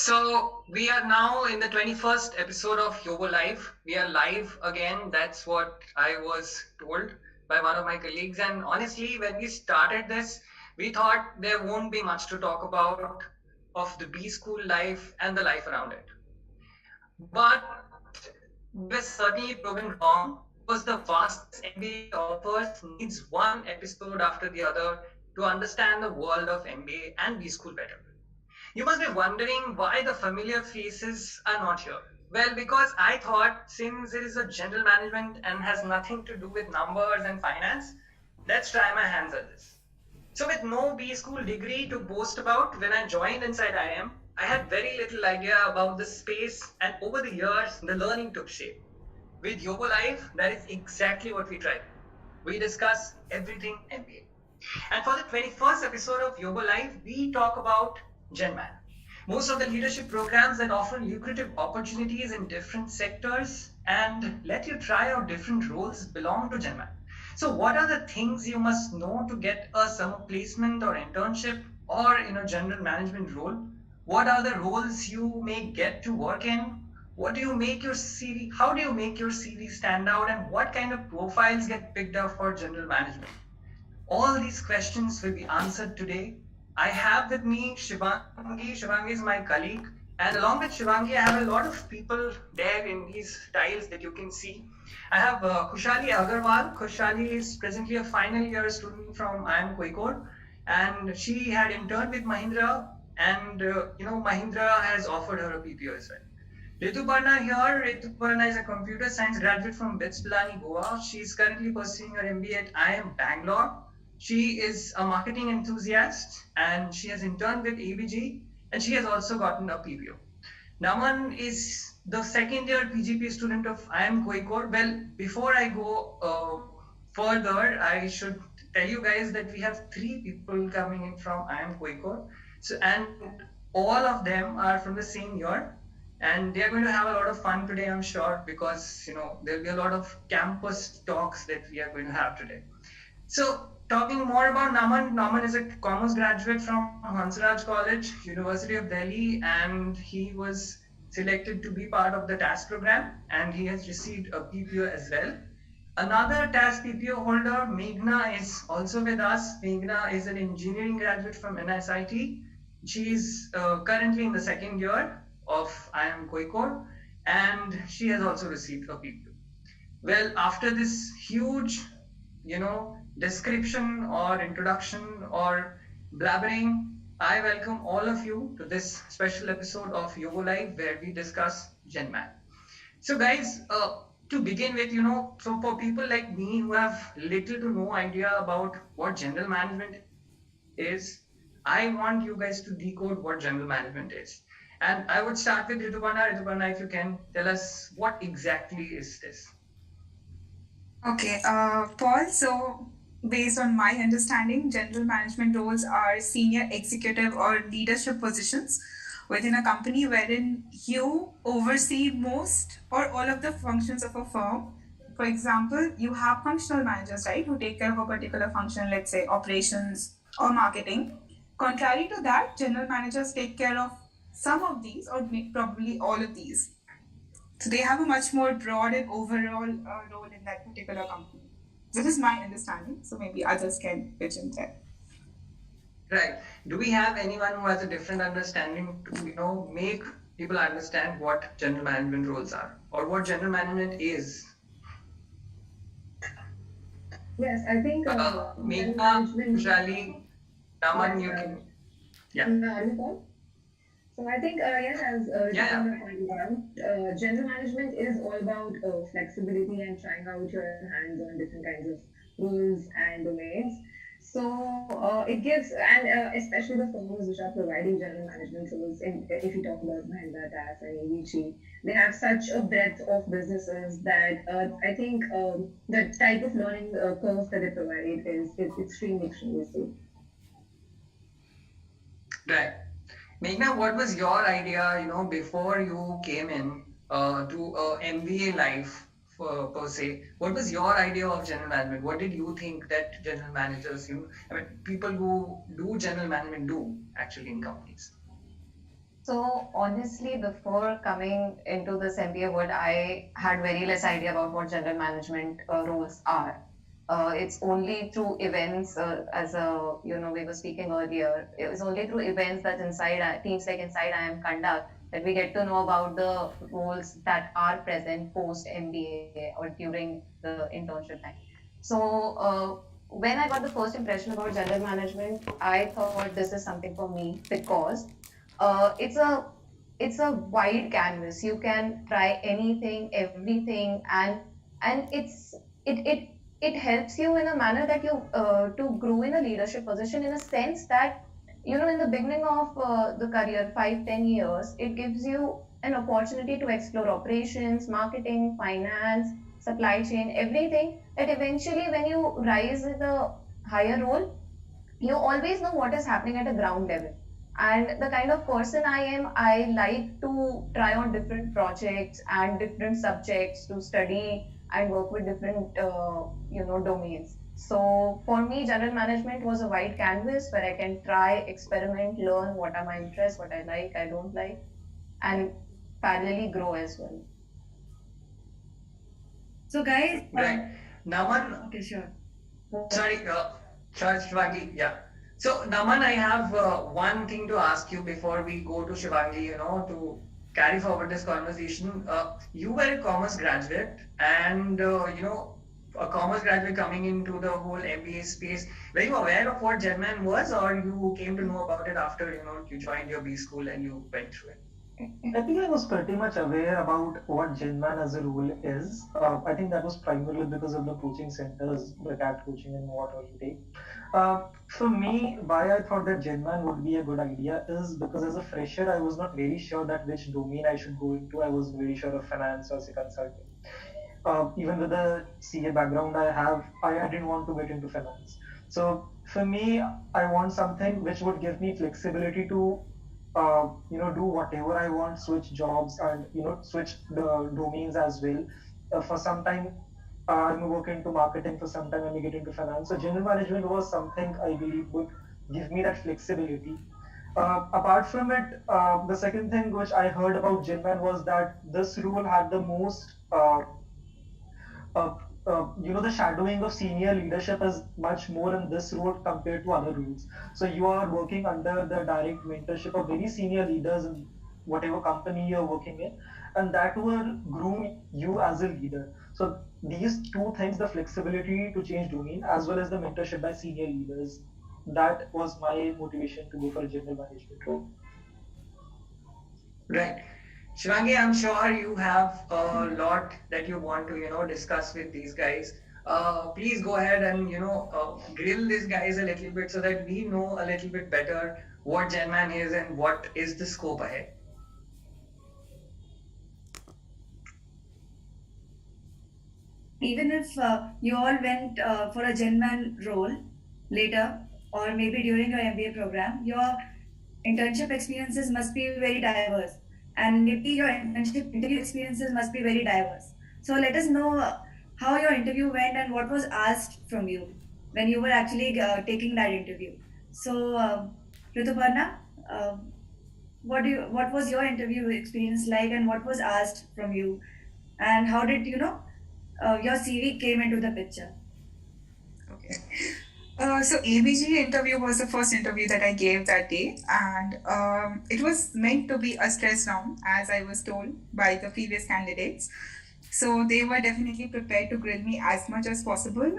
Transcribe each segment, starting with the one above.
So we are now in the 21st episode of Yobo Live. We are live again. That's what I was told by one of my colleagues. And honestly, when we started this, we thought there won't be much to talk about of the B school life and the life around it. But we're certainly proven wrong because the vast MBA offers needs one episode after the other to understand the world of MBA and B school better. You must be wondering why the familiar faces are not here. Well, because I thought since it is a general management and has nothing to do with numbers and finance, let's try my hands at this. So with no B school degree to boast about, when I joined inside IIM, I had very little idea about the space, and over the years, the learning took shape. With Yobo Live, that is exactly what we try. We discuss everything MBA. And for the 21st episode of Yobo Live, we talk about GenMan. Most of the leadership programs that offer lucrative opportunities in different sectors and let you try out different roles belong to GenMan. So what are the things you must know to get a summer placement or internship or in a general management role? What are the roles you may get to work in? What do you make your CV? How do you make your CV stand out? And what kind of profiles get picked up for general management? All these questions will be answered today. I have with me Shivangi. Shivangi is my colleague. And along with Shivangi, I have a lot of people there in these tiles that you can see. I have Khushali Agarwal. Khushali is presently a final year student from IIM Kozhikode. And she had interned with Mahindra. And, Mahindra has offered her a PPO as well. Rituparna here. Rituparna is a computer science graduate from BITS Pilani Goa. She is currently pursuing her MBA at IIM Bangalore. She is a marketing enthusiast and she has interned with ABG and she has also gotten a PPO. Naman is the second year PGP student of IIM Kozhikode. Well, before I go further, I should tell you guys that we have 3 people coming in from IIM Kozhikode. So, and all of them are from the same year. And they are going to have a lot of fun today, I'm sure, because there'll be a lot of campus talks that we are going to have today. So, talking more about Naman. Naman is a commerce graduate from Hansraj College, University of Delhi, and he was selected to be part of the TAS program, and he has received a PPO as well. Another TAS PPO holder, Meghna, is also with us. Meghna is an engineering graduate from NSIT. She is currently in the second year of IIM Kozhikode, and she has also received a PPO. Well, after this huge, description or introduction or blabbering, I welcome all of you to this special episode of Yobo Live where we discuss GenMan. So guys, to begin with, so for people like me who have little to no idea about what general management is, I want you guys to decode what general management is. And I would start with Rituparna. Rituparna, if you can tell us what exactly is this? Okay, Paul, so based on my understanding, general management roles are senior executive or leadership positions within a company wherein you oversee most or all of the functions of a firm. For example, you have functional managers, right, who take care of a particular function, let's say operations or marketing. Contrary to that, general managers take care of some of these or probably all of these. So they have a much more broad and overall role in that particular company. This is my understanding. So maybe others can pitch in there. Right. Do we have anyone who has a different understanding to, make people understand what general management roles are or what general management is? Yes, I think Meghna, Khushali, Naman, you can. Yeah. So I think, yes, as pointed out, general management is all about flexibility and trying out your hands on different kinds of roles and domains. So it gives, and especially the firms which are providing general management roles, if you talk about Mahindra, TAS, and ABG, they have such a breadth of businesses that I think the type of learning curve that they provide is extremely steep. Right. Meghna, what was your idea, before you came in to MBA life per se? What was your idea of general management? What did you think that general managers, people who do general management do actually in companies? So honestly, before coming into this MBA world, I had very less idea about what general management roles are. It's only through events, as we were speaking earlier. It was only through events that inside teams like inside IIM conduct that we get to know about the roles that are present post MBA or during the internship time. So when I got the first impression about general management, I thought this is something for me because it's a wide canvas. You can try anything, everything, and it helps you in a manner that you to grow in a leadership position, in a sense that in the beginning of the career, 5-10 years, it gives you an opportunity to explore operations, marketing, finance, supply chain, everything. That eventually, when you rise in the higher role, you always know what is happening at a ground level. And the kind of person I am, I like to try on different projects and different subjects to study and work with different domains. So for me, general management was a wide canvas where I can try, experiment, learn what are my interests, what I like, I don't like, and parallelly grow as well. So guys, right. Naman, okay, sure. Sorry, Shivangi, yeah. So, Naman, I have one thing to ask you before we go to Shivangi, to carry forward this conversation. You were a commerce graduate, and, a commerce graduate coming into the whole MBA space. Were you aware of what GenMan was, or you came to know about it after, you joined your B school and you went through it? I think I was pretty much aware about what GenMan as a rule is. I think that was primarily because of the coaching centers, the CAT coaching and what all you take. For me, why I thought that GenMan would be a good idea is because as a fresher, I was not very sure that which domain I should go into. I was very sure of finance or say consulting. Even with the CA background I have, I didn't want to get into finance. So for me, I want something which would give me flexibility to do whatever I want, switch jobs and switch the domains as well. For some time, I may work into marketing. For some time, I may get into finance. So general management was something I believe would give me that flexibility. Apart from it, the second thing which I heard about GenMan was that this role had the most the shadowing of senior leadership is much more in this role compared to other roles. So you are working under the direct mentorship of very senior leaders in whatever company you're working in, and that will groom you as a leader. So these two things, the flexibility to change domain as well as the mentorship by senior leaders, that was my motivation to go for a general management role. Right. Shivangi, I'm sure you have a lot that you want to, discuss with these guys. Please go ahead and, grill these guys a little bit so that we know a little bit better what GenMan is and what is the scope ahead. Even if you all went for a GenMan role later, or maybe during your MBA program, your internship experiences must be very diverse, and maybe your internship interview experiences must be very diverse. So let us know how your interview went and what was asked from you when you were actually taking that interview. So, Rituparna, what was your interview experience like, and what was asked from you, and how did your CV came into the picture? Okay. So ABG interview was the first interview that I gave that day, and it was meant to be a stress round, as I was told by the previous candidates. So they were definitely prepared to grill me as much as possible.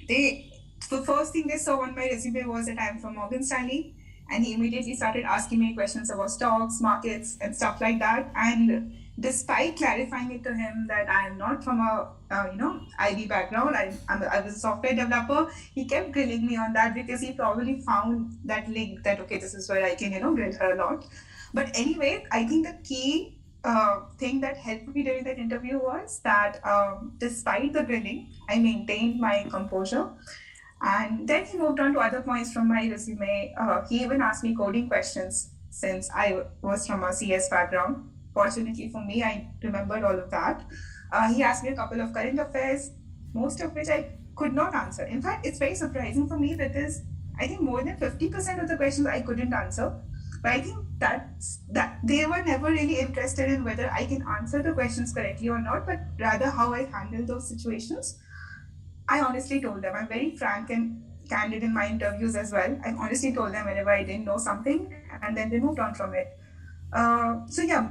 The first thing they saw on my resume was that I'm from Morgan Stanley, and he immediately started asking me questions about stocks, markets, and stuff like that. And despite clarifying it to him that I am not from a IB background, I was a software developer, he kept grilling me on that because he probably found that link that, okay, this is where I can grill her a lot. But anyway, I think the key thing that helped me during that interview was that despite the grilling, I maintained my composure. And then he moved on to other points from my resume. He even asked me coding questions since I was from a CS background. Fortunately for me, I remembered all of that. He asked me a couple of current affairs, most of which I could not answer. In fact, it's very surprising for me because I think more than 50% of the questions I couldn't answer. But I think that they were never really interested in whether I can answer the questions correctly or not, but rather how I handle those situations. I honestly told them, I'm very frank and candid in my interviews as well. I honestly told them whenever I didn't know something, and then they moved on from it. So yeah,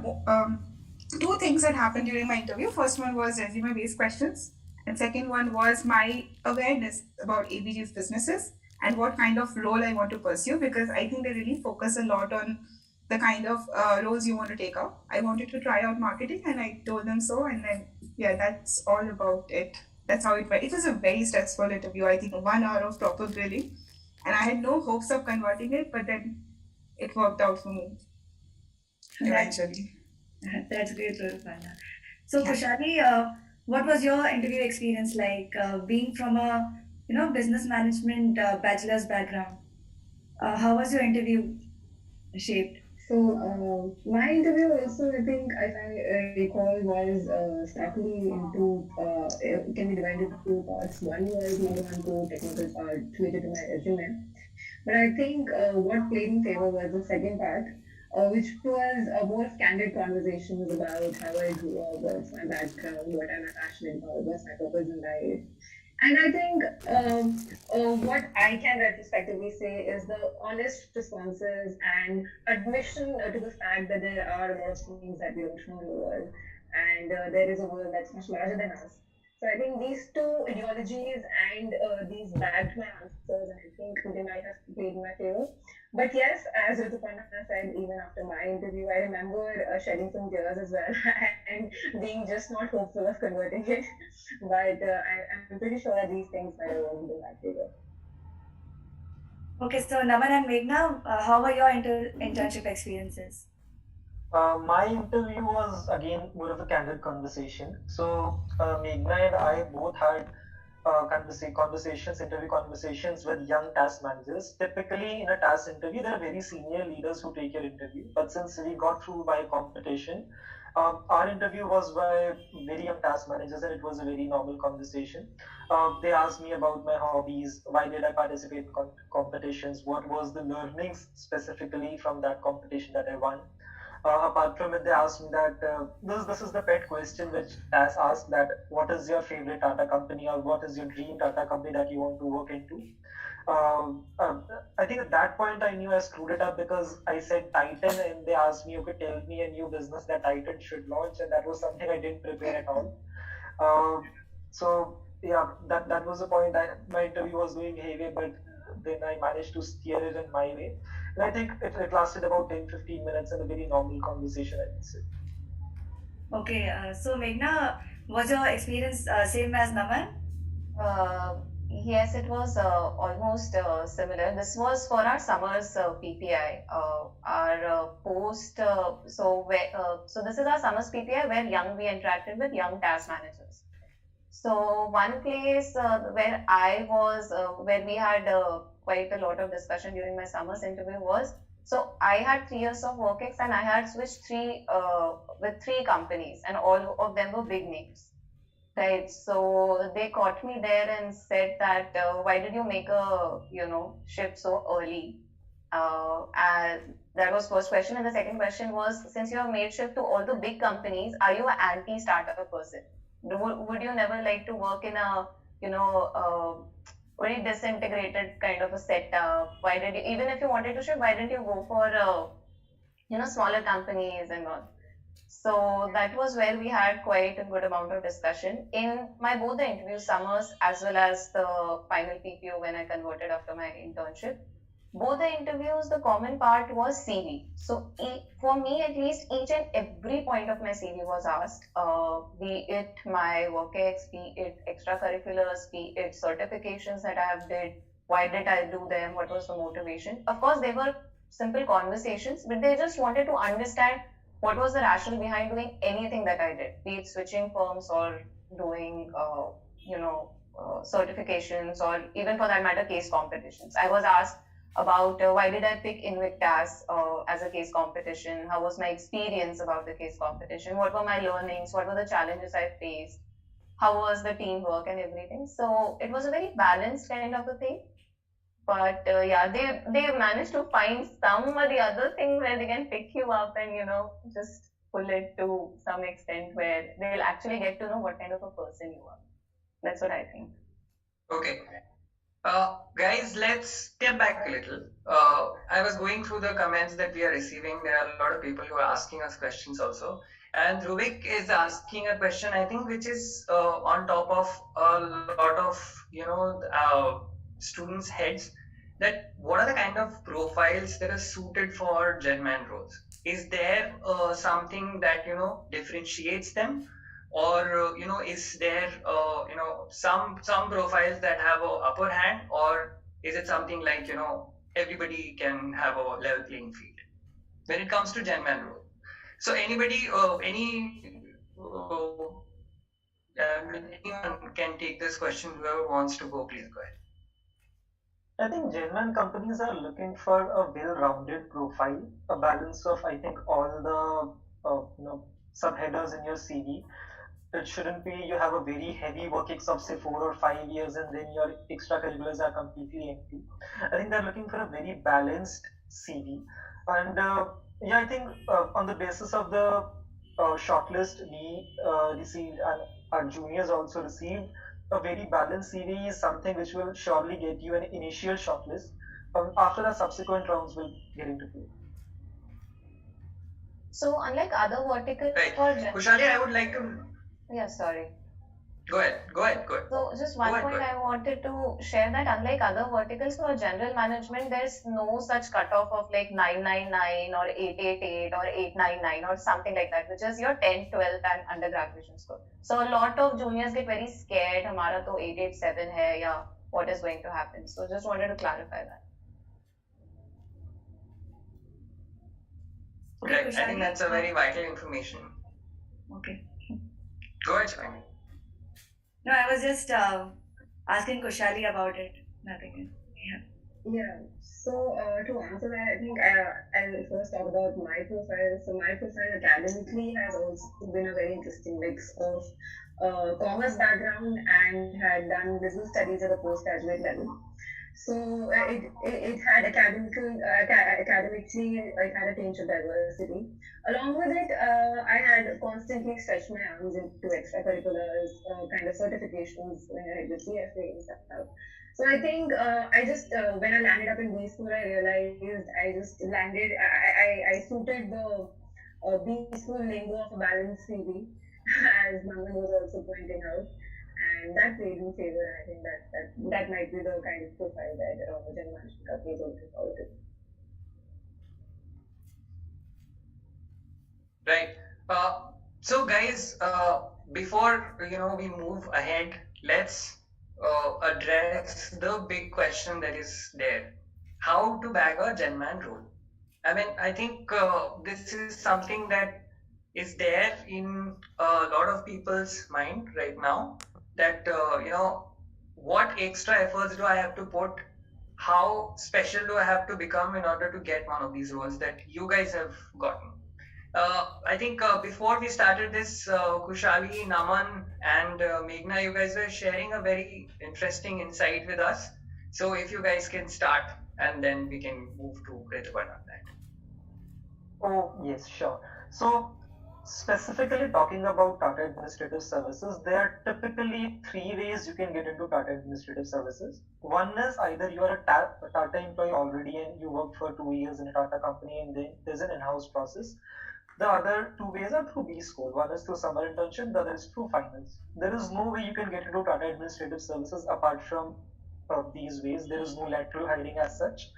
two things that happened during my interview. First one was resume based questions, and second one was my awareness about ABG's businesses and what kind of role I want to pursue, because I think they really focus a lot on the kind of roles you want to take up. I wanted to try out marketing, and I told them so, and then yeah, that's all about it. That's how it went. It was a very stressful interview. I think 1 hour of proper grilling, and I had no hopes of converting it, but then it worked out for me eventually. That's great, Rituparna. So, Khushali, what was your interview experience like, being from a business management bachelor's background? How was your interview shaped? So, my interview also, I think, if I recall, was starkly into, can be divided into two parts. One was more onto technical part related to my resume. But I think what played in favor was the second part, which was more of candid conversations about how I grew up, what's my background, what am I passionate about, what's my purpose in life. And I think what I can retrospectively say is the honest responses and admission to the fact that there are a lot of things that we don't know in the world, and there is a world that's much larger than us. So I think these two ideologies and these backed my answers, and I think they might have played in my favor. But yes, as Rituparna said, even after my interview, I remember shedding some tears as well and being just not hopeful of converting it. But I'm pretty sure that these things might have worked in that favor. Okay, so Naman and Meghna, how were your internship experiences? My interview was again more of a candid conversation. So Meghna and I both had interview conversations with young TAS managers. Typically, in a TAS interview, there are very senior leaders who take your interview. But since we got through by competition, our interview was by very young TAS managers, and it was a very normal conversation. They asked me about my hobbies, why did I participate in competitions, what was the learnings specifically from that competition that I won. Apart from it, they asked me that this is the pet question which TAS asked, that what is your favorite Tata company, or what is your dream Tata company that you want to work into. I think at that point I knew I screwed it up, because I said Titan and they asked me, okay, tell me a new business that Titan should launch, and that was something I didn't prepare at all. So yeah, that was the point. My interview was going haywire, but then I managed to steer it in my way. And I think it lasted about 10-15 minutes in a very normal conversation, I would say. Okay, so Meghna, was your experience same as Naman? Yes, it was almost similar. This was for our summers PPI. Our post, so this is our summers PPI where we interacted with young TAS managers. So one place where I was, where we had quite a lot of discussion during my summers interview was, so I had 3 years of work ex and I had switched with three companies, and all of them were big names. Right, so they caught me there and said that why did you make a shift so early? And that was first question, and the second question was, since you have made shift to all the big companies, are you an anti-startup person? Would you never like to work in a very disintegrated kind of a setup? Why did you, even if you wanted to shift, why didn't you go for smaller companies and all? So that was where we had quite a good amount of discussion in my both the interview summers as well as the final PPO when I converted after my internship. Both the interviews, the common part was CV. So for me, at least, each and every point of my CV was asked, be it my work ex, be it extracurriculars, be it certifications that I have did, why did I do them, what was the motivation. Of course, they were simple conversations, but they just wanted to understand what was the rationale behind doing anything that I did, be it switching firms or doing, certifications, or even for that matter, case competitions. I was asked about why did I pick Invictus as a case competition, how was my experience about the case competition, what were my learnings, what were the challenges I faced, how was the teamwork and everything. So it was a very balanced kind of a thing. But yeah, they managed to find some or the other thing where they can pick you up and just pull it to some extent where they'll actually get to know what kind of a person you are. That's what I think. Okay. Guys, let's step back a little. I was going through the comments that we are receiving. There are a lot of people who are asking us questions also. And Ruvik is asking a question, I think, which is on top of a lot of, students' heads, that what are the kind of profiles that are suited for Genman roles? Is there something that, differentiates them? Or is there some profiles that have a upper hand, or is it something like everybody can have a level playing field when it comes to Genman role? So anybody anyone can take this question. Whoever wants to go, please go ahead. I think genuine companies are looking for a well-rounded profile, a balance of I think all the subheaders in your CV. It shouldn't be you have a very heavy work ex of say 4 or 5 years and then your extracurriculars are completely empty. I think they're looking for a very balanced CV, and yeah, I think on the basis of the shortlist we received and our juniors also received, a very balanced CV is something which will surely get you an initial shortlist. After the subsequent rounds will get into play. So unlike other verticals for Khushali, I would like to. Yeah, sorry. Go ahead. So just one point I wanted to share, that unlike other verticals, for general management, there's no such cutoff of like 999 or 888 or 899 or something like that, which is your 10th, 12th and undergraduation score. So a lot of juniors get very scared, hamara to 887 hai, yeah, what is going to happen? So just wanted to clarify that. Correct. I think that's a very vital information. Okay. Go ahead, Shivani. No, I was just asking Khushali about it. Nothing. Yeah. So to answer that, I think I'll first talk about my profile. So my profile academically has also been a very interesting mix of commerce background and had done business studies at a postgraduate level. So it had academically, it had a tinge of diversity. Along with it, I had constantly stretched my arms into extracurriculars, kind of certifications when I did the CFA and stuff. So I think I just, when I landed up in B school, I realized I just landed, I suited the B school lingo of a balanced CV, as Mangan was also pointing out. And that played in favor. I think that might be the kind of profile that general management companies will look forward to. Right. So guys, before we move ahead, let's address the big question that is there: how to bag a Genman role. I mean, I think this is something that is there in a lot of people's mind right now. That what extra efforts do I have to put? How special do I have to become in order to get one of these roles that you guys have gotten? I think before we started this, Khushali, Naman, and Meghna, you guys were sharing a very interesting insight with us. So if you guys can start, and then we can move to Rituparna on that. Oh yes, sure. So specifically talking about Tata Administrative Services, there are typically three ways you can get into Tata Administrative Services. One is either you are a Tata employee already and you work for 2 years in a Tata company and then there's an in-house process. The other two ways are through B School. One is through summer internship, the other is through finals. There is no way you can get into Tata Administrative Services apart from these ways. There is no lateral hiring as such.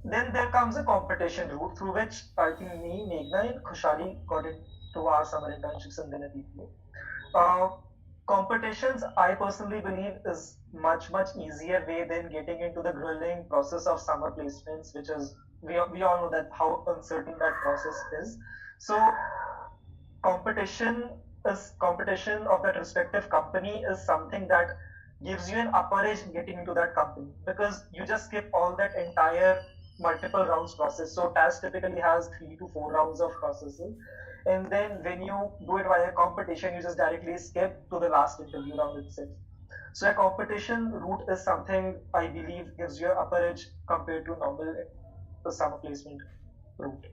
Then there comes a competition route through which I think me, Meghna, and Khushali got into our summer internships and then a PPO. Competitions, I personally believe, is much easier way than getting into the grueling process of summer placements, which is we all know that how uncertain that process is. So competition of that respective company is something that gives you an upper edge in getting into that company, because you just skip all that entire multiple rounds process. So TAS typically has 3 to 4 rounds of processes, and then when you do it via competition, you just directly skip to the last interview round itself. So a competition route is something I believe gives you an upper edge compared to normal summer placement route.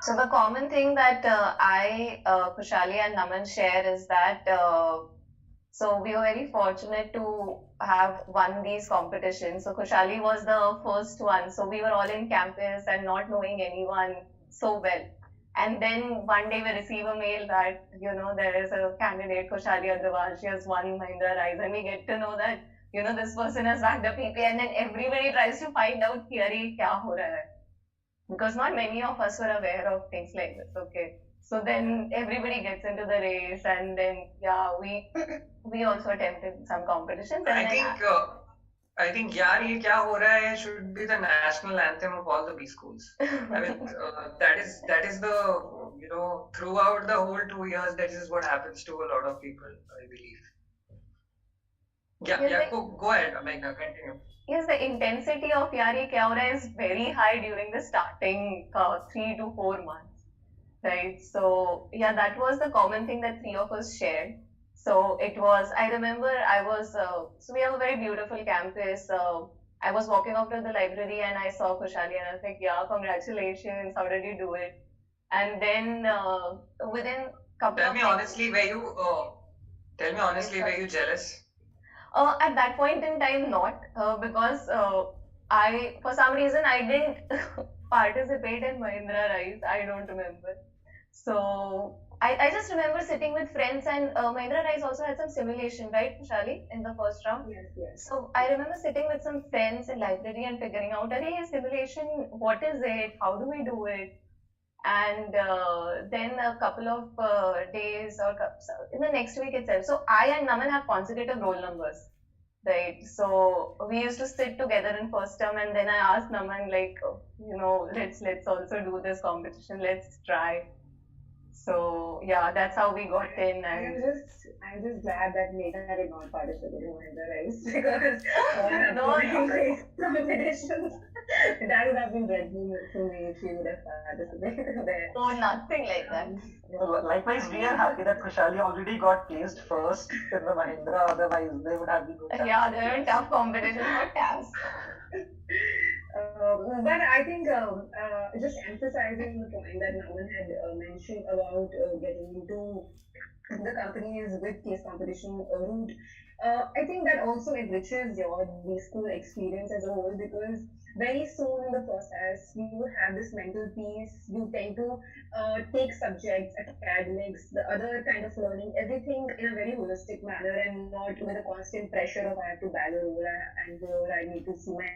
So the common thing that Khushali and Naman share is that so we were very fortunate to have won these competitions. So Khushali was the first one. So we were all in campus and not knowing anyone so well. And then one day we receive a mail that, there is a candidate, Khushali Agarwal, she has won Mahindra Rise. And we get to know that, this person has backed the PP. And then everybody tries to find out, kya ho raha hai? Because not many of us were aware of things like this. Okay. So then everybody gets into the race, and then we also attempted some competitions. And I think yaar ye kya ho raha hai should be the national anthem of all the B schools. I mean that is the throughout the whole 2 years that is what happens to a lot of people, I believe. Go ahead, Meghna, continue. Yes, the intensity of Yari Kyaura is very high during the starting 3 to 4 months, right? So, yeah, that was the common thing that three of us shared. So, I remember so we have a very beautiful campus. I was walking out to the library and I saw Khushali and I was like, yeah, congratulations, how did you do it? And then within couple Tell me honestly, were you jealous? At that point in time, not because for some reason, I didn't participate in Mahindra Rise. I don't remember. So I just remember sitting with friends, and Mahindra Rise also had some simulation, right, Khushali, in the first round? Yes. So I remember sitting with some friends in library and figuring out, hey, simulation, what is it? How do we do it? And then a couple of days or in the next week itself. So I and Naman have consecutive roll numbers, right? So we used to sit together in first term, and then I asked Naman, like, let's also do this competition. Let's try. So yeah, that's how we got in. And I'm just glad that Meghna did not participate in Mahindra Rise because no. competitions that would have been dreadful for me if she would have participated there. No, nothing like that. Likewise, we are happy that Khushali already got placed first in the Mahindra. Otherwise, they would have been good. Yeah, there were tough competitions for TAS. But I think just emphasizing the point that Naman had mentioned about getting into the companies with case competition route, I think that also enriches your B-school experience as a whole, because very soon in the process you have this mental peace. You tend to take subjects, academics, the other kind of learning, everything in a very holistic manner, and not with a constant pressure of I have to bag a role and I need to see my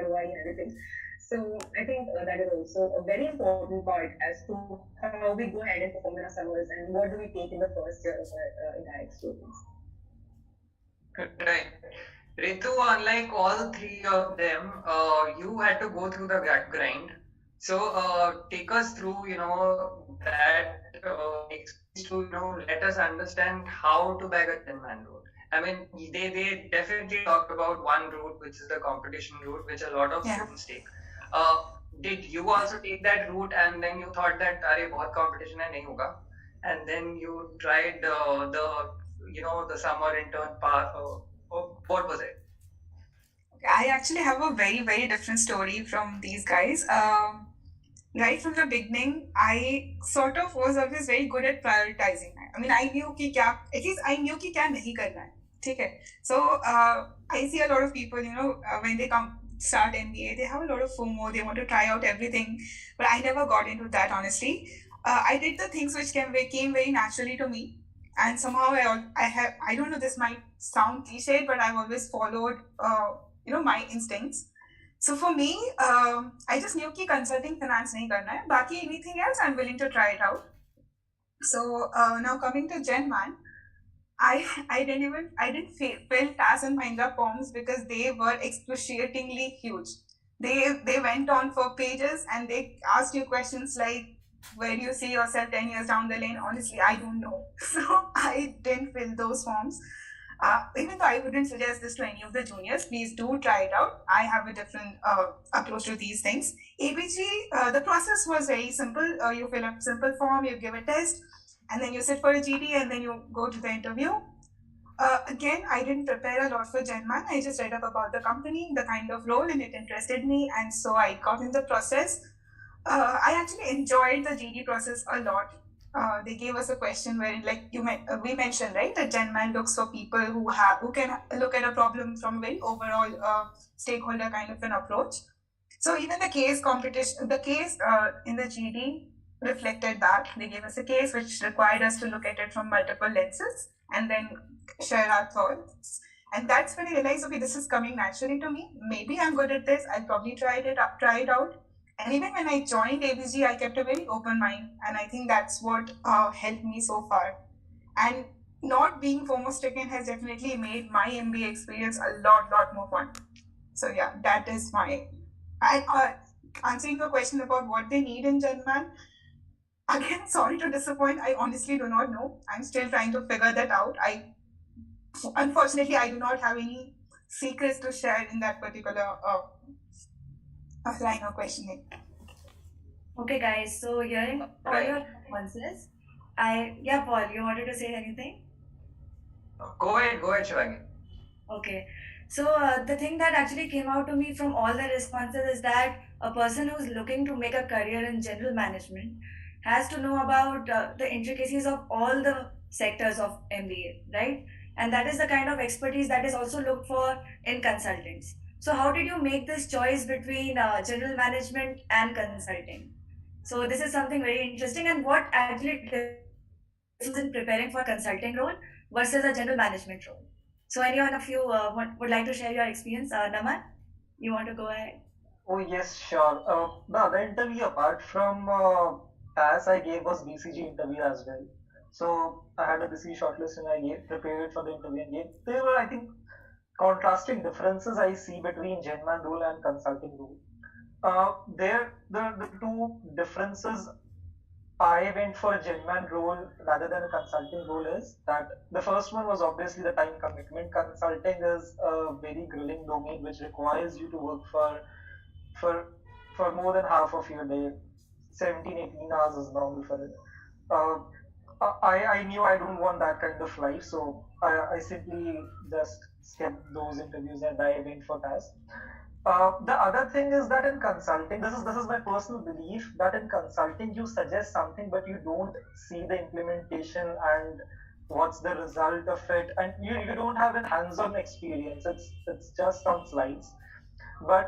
ROI and everything. So I think that is also a very important part as to how we go ahead and perform in our summers and what do we take in the first year of our entire experience. Right. Ritu, unlike all three of them, you had to go through the grind. So take us through, that to, let us understand how to bag a 10-man road. I mean, they definitely talked about one route, which is the competition route, which a lot of students take. Did you also take that route and then you thought that, bahut competition hai, nahi hoga? And then you tried the summer intern path? What was it? Okay, I actually have a very, very different story from these guys. Right from the beginning, I sort of was always very good at prioritizing. I mean, I knew ki kya, at least I knew ki kya nahi karna hai. Okay. So I see a lot of people, when they start MBA, they have a lot of FOMO. They want to try out everything, but I never got into that, honestly. I did the things which came very naturally to me, and somehow I don't know, this might sound cliche, but I've always followed my instincts. So for me, I just knew कि consulting finance नहीं करना है. बाकी anything else, I'm willing to try it out. So now coming to Gen Man, I didn't fill TAS and Mahindra forms because they were excruciatingly huge. They went on for pages and they asked you questions like, where do you see yourself 10 years down the lane? Honestly, I don't know. So I didn't fill those forms. Even though I wouldn't suggest this to any of the juniors, please do try it out. I have a different approach to these things. ABG, the process was very simple. You fill a simple form, you give a test, and then you sit for a GD, and then you go to the interview. Again, I didn't prepare a lot for GenMan. I just read up about the company, the kind of role, and it interested me, and so I got in the process. I actually enjoyed the GD process a lot. They gave us a question wherein, like we mentioned, right, that GenMan looks for people who can look at a problem from a very overall stakeholder kind of an approach. So even the case in the GD reflected that. They gave us a case which required us to look at it from multiple lenses and then share our thoughts. And that's when I realized, okay, this is coming naturally to me. Maybe I'm good at this. I'll probably try it out. And even when I joined ABG, I kept a very open mind. And I think that's what helped me so far. And not being FOMO stricken has definitely made my MBA experience a lot more fun. So yeah, that is my... answering your question about what they need in GenMan, again, sorry to disappoint. I honestly do not know. I'm still trying to figure that out. Unfortunately, I do not have any secrets to share in that particular line of questioning. Okay, guys. So hearing all your responses, Paul, you wanted to say anything? Go ahead, Shivangi. Okay. So the thing that actually came out to me from all the responses is that a person who's looking to make a career in general management has to know about the intricacies of all the sectors of MBA, right? And that is the kind of expertise that is also looked for in consultants. So how did you make this choice between general management and consulting? So this is something very interesting. And what actually differs in preparing for a consulting role versus a general management role? So any one of you would like to share your experience? Naman, you want to go ahead? Oh yes, sure. The other interview apart from TAS I gave was BCG interview as well. So I had a BCG shortlist and I prepared for the interview and gave. There were, I think, contrasting differences I see between GenMan role and consulting role. The two differences I went for a GenMan role rather than a consulting role is that the first one was obviously the time commitment. Consulting is a very grilling domain which requires you to work for more than half of your day. 17, 18 hours is normal for it. I knew I don't want that kind of life, so I simply just skipped those interviews and I went for TAS. The other thing is that in consulting, this is my personal belief that in consulting you suggest something but you don't see the implementation and what's the result of it, and you don't have a hands-on experience. It's just on slides. But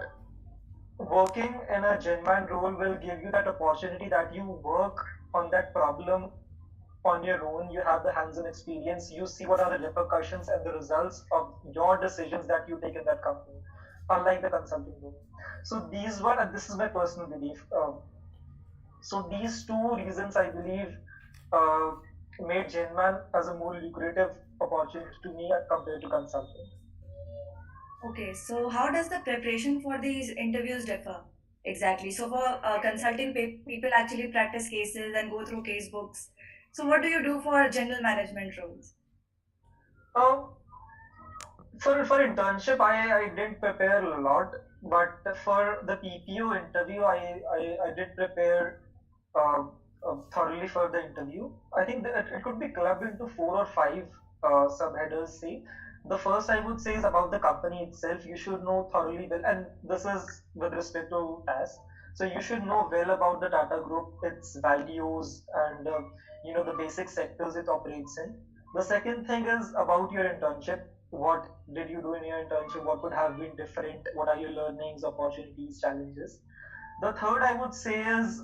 working in a GenMan role will give you that opportunity that you work on that problem on your own. You have the hands-on experience. You see what are the repercussions and the results of your decisions that you take in that company, unlike the consulting role. So this is my personal belief. So these two reasons I believe made GenMan as a more lucrative opportunity to me compared to consulting. Okay, so how does the preparation for these interviews differ exactly? So for consulting, people actually practice cases and go through case books. So what do you do for general management roles? For internship, I didn't prepare a lot, but for the PPO interview, I did prepare thoroughly for the interview. I think that it could be clubbed into 4 or 5 subheaders. Say the first I would say is about the company itself. You should know thoroughly well, and this is with respect to TAS. So you should know well about the Tata Group, its values, and the basic sectors it operates in. The second thing is about your internship. What did you do in your internship? What could have been different? What are your learnings, opportunities, challenges? The third I would say is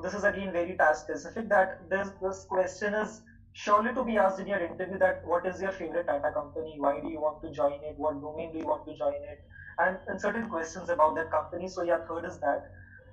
this is again very task specific. That this question is surely to be asked in your interview. That what is your favorite Tata company? Why do you want to join it? What domain do you want to join it? And certain questions about that company. So yeah, third is that.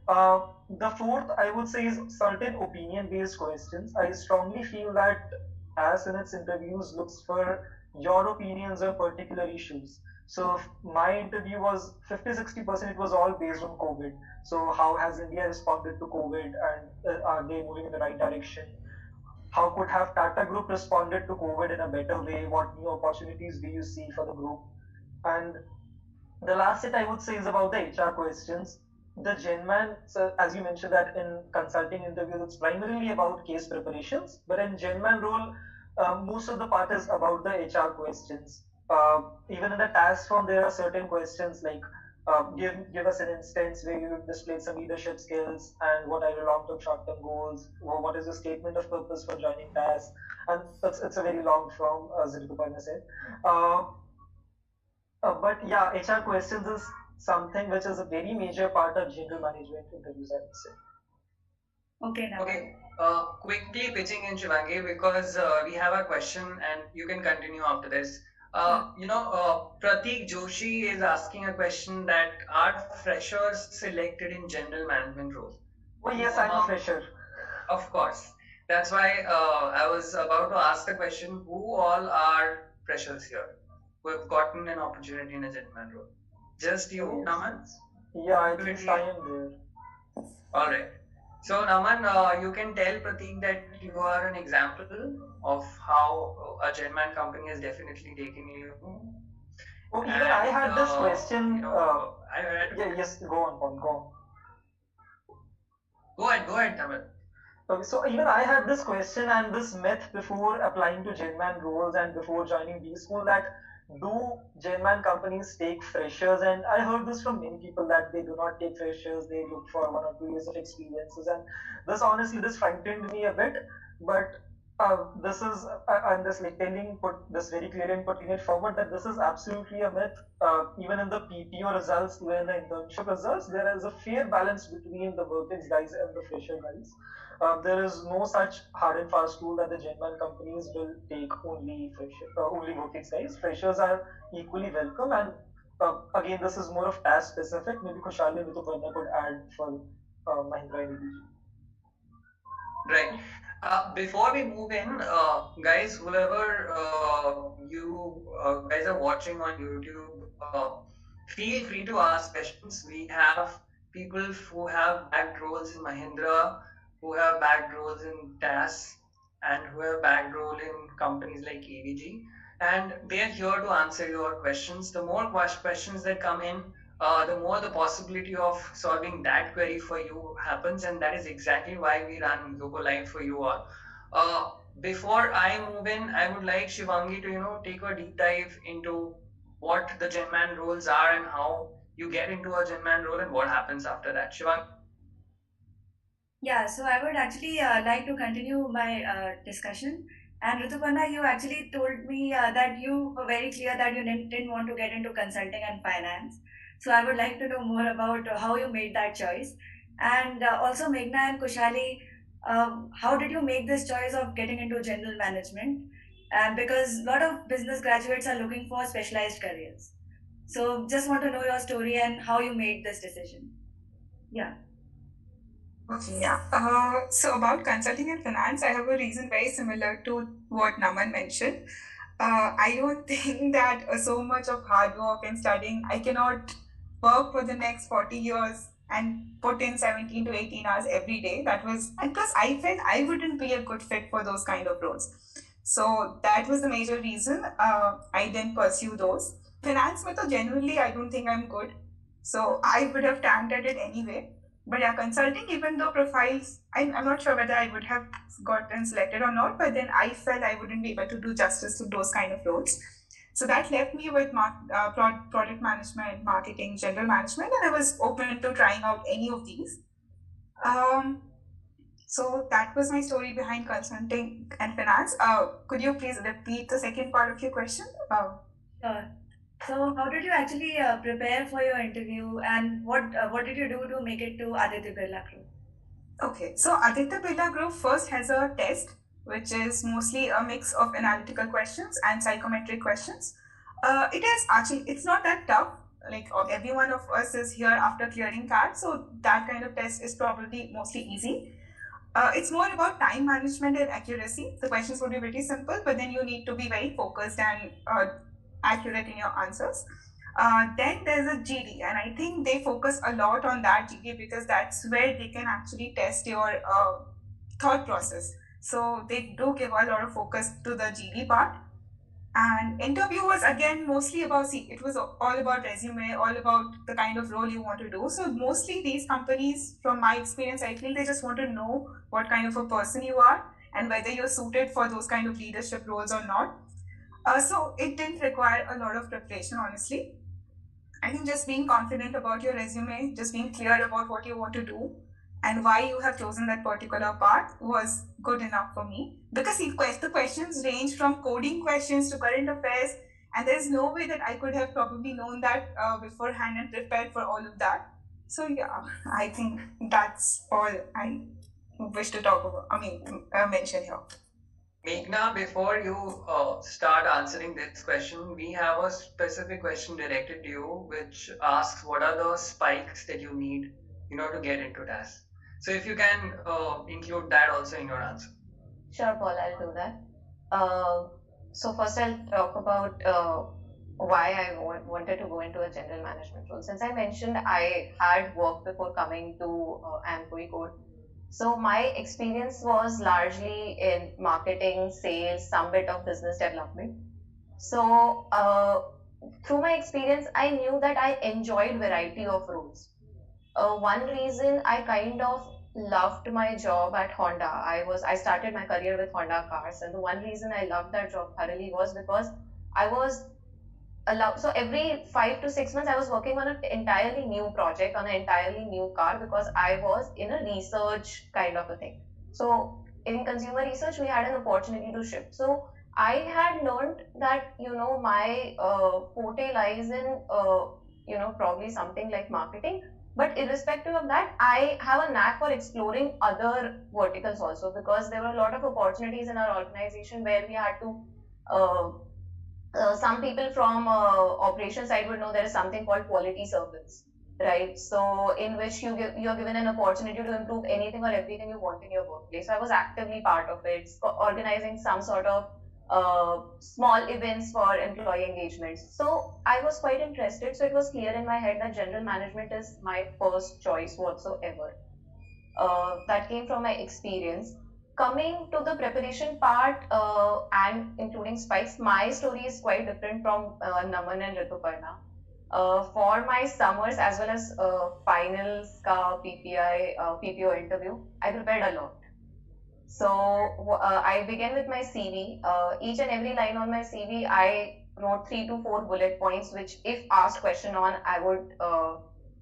The fourth I would say is certain opinion based questions. I strongly feel that as in its interviews looks for your opinions on particular issues. So my interview was 50-60%, it was all based on COVID. So how has India responded to COVID, and are they moving in the right direction? How could have Tata Group responded to COVID in a better way? What new opportunities do you see for the group? And the last set I would say is about the HR questions. the GenMan, so as you mentioned that in consulting interviews, it's primarily about case preparations, but in GenMan role, most of the part is about the HR questions. Even in the task form, there are certain questions like give us an instance where you displayed some leadership skills and what are your long-term, short-term goals, or what is your statement of purpose for joining TAS, and it's a very long form, as Rituparna said. Uh, but yeah, HR questions is something which is a very major part of general management interviews, I would say. Okay, now. Okay, quickly pitching in Shivangi because we have a question and you can continue after this. Pratik Joshi is asking a question that are freshers selected in general management roles? Oh yes, I'm a fresher. Of course. That's why I was about to ask the question, who all are freshers here who have gotten an opportunity in a general role? Just you, Yes. Naman? Yeah, I think I am there. All right. So, Naman, you can tell Pratik that you are an example of how a Genman company has definitely taken you. Oh, even I had this question. Yes, go on, Paul, go on. Go ahead, Naman. Okay, so even I had this question and this myth before applying to Genman roles and before joining B school that do Genman companies take freshers? And I heard this from many people that they do not take freshers, they look for 1 or 2 years of experiences. And this frightened me a bit. But this is, I'm just like put this very clearly and putting it forward that this is absolutely a myth. Even in the PPO results, even in the internship results, there is a fair balance between the workings guys and the fresher guys. There is no such hard and fast rule that the Genman companies will take only working guys. Freshers are equally welcome, and again, this is more of task specific. Maybe Khushali and Rituparna could add for Mahindra and ABG. Right. Before we move in, guys, whoever you guys are watching on YouTube, feel free to ask questions. We have people who have backed roles in Mahindra, who have backed roles in TAS, and who have backed role in companies like ABG. And they are here to answer your questions. The more questions that come in, the more the possibility of solving that query for you happens, and that is exactly why we run Yogo Live for you all. Before I move in, I would like Shivangi to take a deep dive into what the Genman roles are and how you get into a Genman role and what happens after that. Shivangi. Yeah, so I would actually like to continue my discussion. And Rituparna, you actually told me that you were very clear that you didn't want to get into consulting and finance. So I would like to know more about how you made that choice. And also, Meghna and Khushali, how did you make this choice of getting into general management? And because a lot of business graduates are looking for specialized careers. So just want to know your story and how you made this decision. Yeah. Okay, yeah. So about consulting and finance, I have a reason very similar to what Naman mentioned. I don't think that so much of hard work and studying, I cannot work for the next 40 years and put in 17 to 18 hours every day. And plus I felt I wouldn't be a good fit for those kind of roles. So that was the major reason I didn't pursue those. Finance method, generally, I don't think I'm good. So I would have attempted it anyway. But yeah, consulting, even though profiles, I'm not sure whether I would have gotten selected or not, but then I felt I wouldn't be able to do justice to those kind of roles. So that left me with product management, marketing, general management, and I was open to trying out any of these. So that was my story behind consulting and finance. Could you please repeat the second part of your question? Sure. So how did you actually prepare for your interview, and what did you do to make it to Aditya Birla Group? Okay, so Aditya Birla Group first has a test, which is mostly a mix of analytical questions and psychometric questions. It's not that tough. Like every one of us is here after clearing CAT, so that kind of test is probably mostly easy. It's more about time management and accuracy. The questions would be pretty simple, but then you need to be very focused and accurate in your answers. Then there's a GD, and I think they focus a lot on that GD because that's where they can actually test your thought process. So they do give a lot of focus to the GD part. And interview was again mostly about, it was all about resume, all about the kind of role you want to do. So mostly these companies, from my experience, I feel they just want to know what kind of a person you are and whether you're suited for those kind of leadership roles or not. So it didn't require a lot of preparation, honestly. I think just being confident about your resume, just being clear about what you want to do and why you have chosen that particular path was good enough for me. Because the questions range from coding questions to current affairs, and there's no way that I could have probably known that beforehand and prepared for all of that. So yeah, I think that's all I wish to talk about. Mention here. Meghna, before you start answering this question, we have a specific question directed to you, which asks what are the spikes that you need in order to get into TAS. So if you can include that also in your answer. Sure, Paul, I'll do that. So first I'll talk about why I wanted to go into a general management role. Since I mentioned I had worked before coming to IIM Kozhikode, so my experience was largely in marketing, sales, some bit of business development. So through my experience, I knew that I enjoyed variety of roles. One reason I kind of loved my job at Honda. I started my career with Honda cars, and the one reason I loved that job thoroughly was because I was allowed. So every 5 to 6 months, I was working on an entirely new project on an entirely new car because I was in a research kind of a thing. So in consumer research, we had an opportunity to shift. So I had learned that my forte lies in probably something like marketing, but irrespective of that, I have a knack for exploring other verticals also, because there were a lot of opportunities in our organization where we had to some people from operations side would know there is something called quality service, right? So in which you're given an opportunity to improve anything or everything you want in your workplace. So I was actively part of it, organizing some sort of small events for employee engagements. So I was quite interested. So it was clear in my head that general management is my first choice whatsoever. That came from my experience. Coming to the preparation part and including spikes, my story is quite different from Naman and Rituparna. For my summers as well as finals ka PPO interview, I prepared a lot. So I began with my CV. Each and every line on my CV, I wrote 3 to 4 bullet points, which if asked question on, I would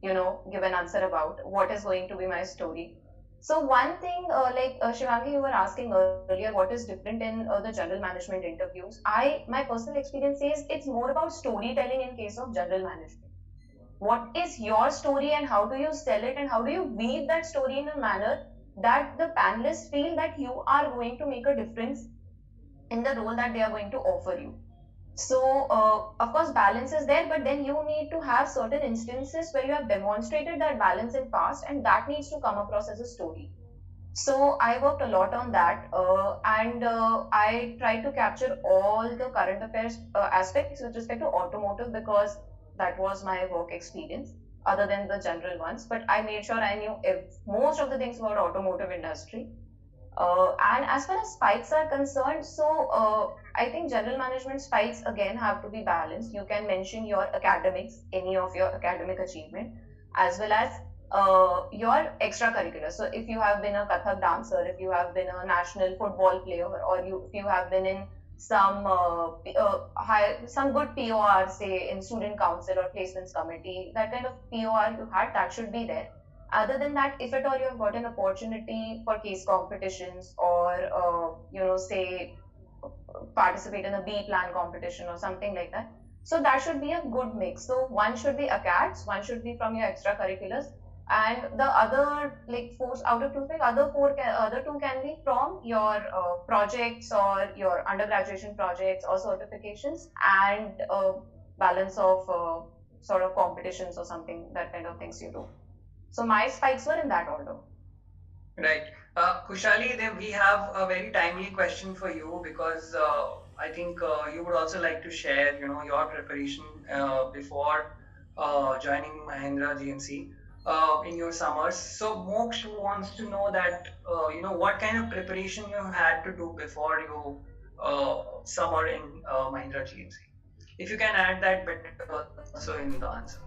give an answer about what is going to be my story. So one thing, Shivangi, you were asking earlier, what is different in the general management interviews? My personal experience says it's more about storytelling in case of general management. What is your story and how do you sell it and how do you weave that story in a manner that the panelists feel that you are going to make a difference in the role that they are going to offer you? So, of course, balance is there, but then you need to have certain instances where you have demonstrated that balance in past, and that needs to come across as a story. So I worked a lot on that, and I tried to capture all the current affairs aspects with respect to automotive because that was my work experience, other than the general ones. But I made sure I knew most of the things about automotive industry. And as far as spikes are concerned, so I think general management spikes again have to be balanced. You can mention your academics, any of your academic achievement, as well as your extracurricular. So if you have been a Kathak dancer, if you have been a national football player, or if you have been in some some good POR, say in student council or placements committee, that kind of POR you had, that should be there. Other than that, if at all you have got an opportunity for case competitions or say participate in a B plan competition or something like that, so that should be a good mix. So one should be acads, one should be from your extracurriculars, and the other like four out of two, like other two can be from your projects or your undergraduation projects or certifications, and balance of sort of competitions or something, that kind of things you do. So my spikes were in that order. Right. Khushali, then we have a very timely question for you because I think you would also like to share, your preparation before joining Mahindra GMC in your summers. So Moksh wants to know that, what kind of preparation you had to do before you somewhere in Mahindra GMC. If you can add that bit also in the answer.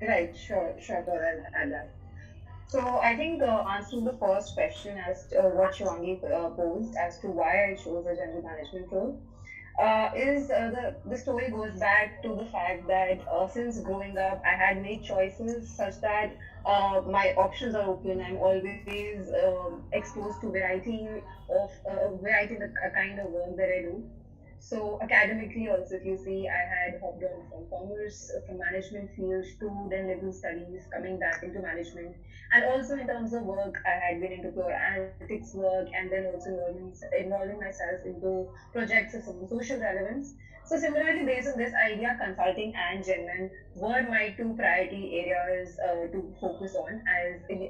Right, sure, I'll add that. So I think answering the first question as to, what Shivangi posed as to why I chose a general management role, is the story goes back to the fact that since growing up, I had made choices such that my options are open. I'm always exposed to variety in the kind of work that I do. So academically also, if you see, I had hopped on from commerce, from management fields to then liberal studies, coming back into management. And also in terms of work, I had been into pure analytics work and then also involving myself into projects of some social relevance. So similarly, based on this idea, consulting and Genman were my two priority areas to focus on,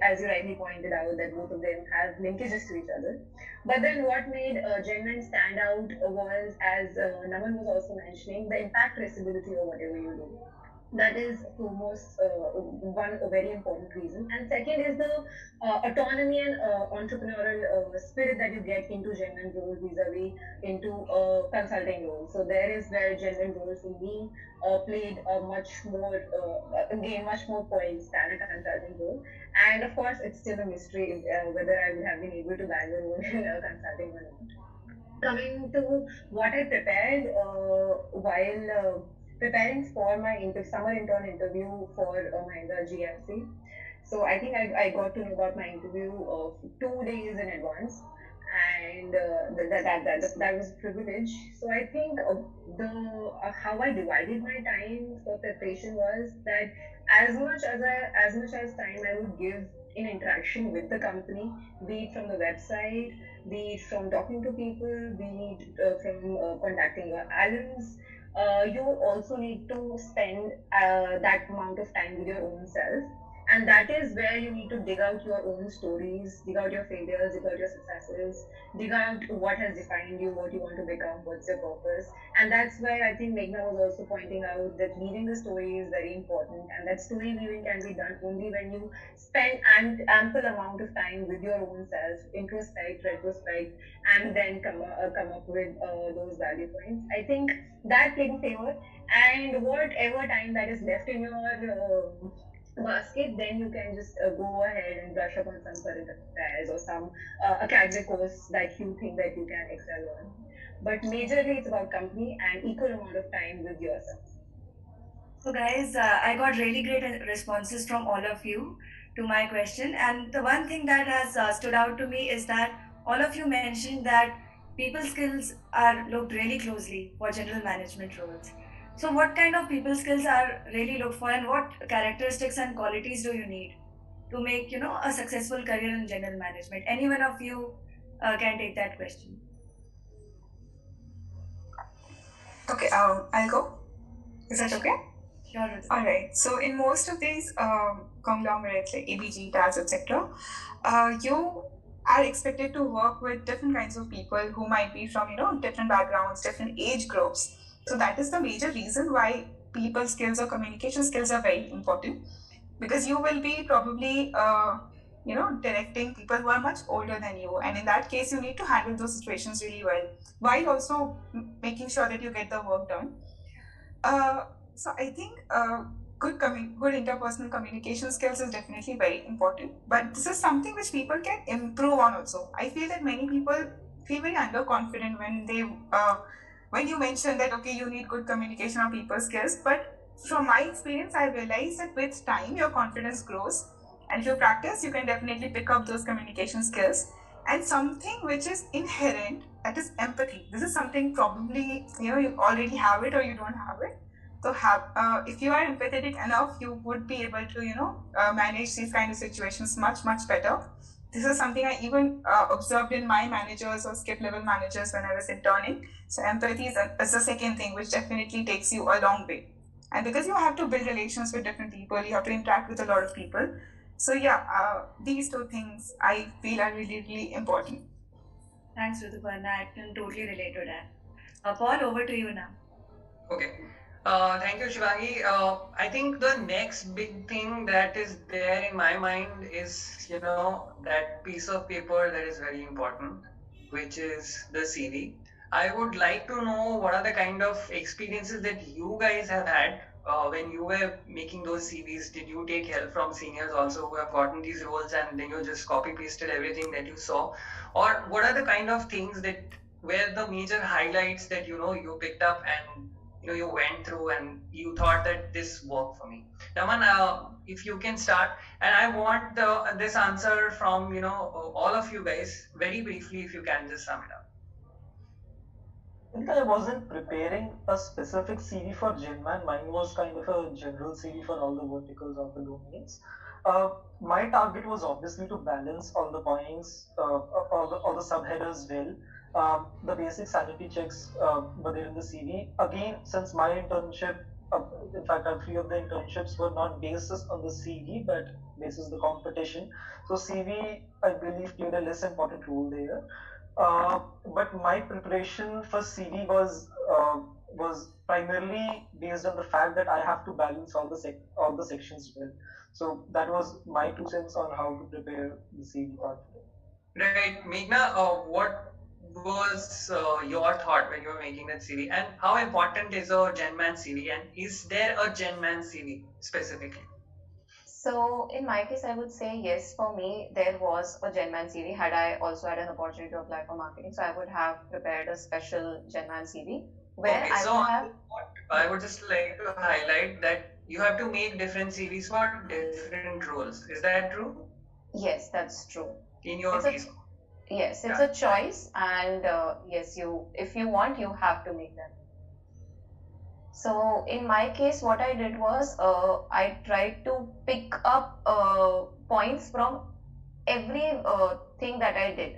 as you rightly pointed out that both of them have linkages to each other. But then what made Genman stand out was, as Naman was also mentioning, the impact traceability of whatever you do. That is foremost one a very important reason. And second is the autonomy and entrepreneurial spirit that you get into genuine role vis-a-vis into consulting role. So there is where genuine role for me played a much more gained much more points than a consulting role. And of course, it's still a mystery whether I would have been able to bag a role in consulting or not. Coming to what I prepared while preparing for my summer intern interview for Mahindra GMC. So I think I got to know about my interview 2 days in advance, and that was a privilege. So I think the how I divided my time for preparation was that as much as time I would give in interaction with the company, be it from the website, be it from talking to people, be it from contacting your alums. You also need to spend that amount of time with your own self. And that is where you need to dig out your own stories, dig out your failures, dig out your successes, dig out what has defined you, what you want to become, what's your purpose. And that's where I think Meghna was also pointing out that weaving the story is very important. And that story weaving can be done only when you spend an ample amount of time with your own self, introspect, retrospect, and then come up with those value points. I think that played in favor. And whatever time that is left in your basket, then you can just go ahead and brush up on some current affairs or some academic course that you think that you can excel on. But majorly, it's about company and equal amount of time with yourself. So, guys, I got really great responses from all of you to my question. And the one thing that has stood out to me is that all of you mentioned that people skills are looked really closely for general management roles. So, what kind of people skills are really looked for, and what characteristics and qualities do you need to make a successful career in general management? Any one of you can take that question. Okay, I'll go. Is that okay? Sure. All right. So in most of these conglomerates like ABG, TAS, etc., you are expected to work with different kinds of people who might be from different backgrounds, different age groups. So that is the major reason why people skills or communication skills are very important, because you will be probably directing people who are much older than you, and in that case you need to handle those situations really well while also making sure that you get the work done. So I think good interpersonal communication skills is definitely very important, but this is something which people can improve on also. I feel that many people feel very underconfident when you mention that okay, you need good communication or people skills, but from my experience I realized that with time your confidence grows, and if you practice you can definitely pick up those communication skills. And something which is inherent, that is empathy. This is something probably you already have it or you don't have it. So if you are empathetic enough, you would be able to manage these kind of situations much better. This is something I even observed in my managers or skip level managers when I was interning. So empathy is the second thing which definitely takes you a long way. And because you have to build relations with different people, you have to interact with a lot of people. So yeah, these two things I feel are really important. Thanks, Rituparna. I can totally relate to that. Paul, over to you now. Okay. Thank you, Shivangi. I think the next big thing that is there in my mind is, that piece of paper that is very important, which is the CV. I would like to know what are the kind of experiences that you guys have had when you were making those CVs. Did you take help from seniors also who have gotten these roles and then you just copy pasted everything that you saw? Or what are the kind of things that were the major highlights that you picked up and you went through and you thought that this worked for me? Raman, if you can start, and I want this answer from all of you guys very briefly if you can just sum it up. I think I wasn't preparing a specific CV for Genman. Mine was kind of a general CV for all the verticals of the domains. My target was obviously to balance all the points, all the subheaders well. The basic sanity checks were there in the CV. Again, since my internship, in fact, all three of the internships were not basis on the CV, but basis the competition. So CV, I believe, played a less important role there. But my preparation for CV was primarily based on the fact that I have to balance all the sections well. So that was my 2 cents on how to prepare the CV part. Right, Meghna, what was your thought when you were making that CV, and how important is a Genman CV, and is there a Genman CV specifically? So in my case, I would say yes. For me, there was a Genman CV. Had I also had an opportunity to apply for marketing, so I would have prepared a special Genman CV where Okay, I so would have. I would just like to highlight that you have to make different CVs for different roles. Is that true? Yes, that's true. In your It's case? Yes, it's a choice, and yes, if you want, you have to make them. So in my case, what I did was I tried to pick up points from every thing that I did.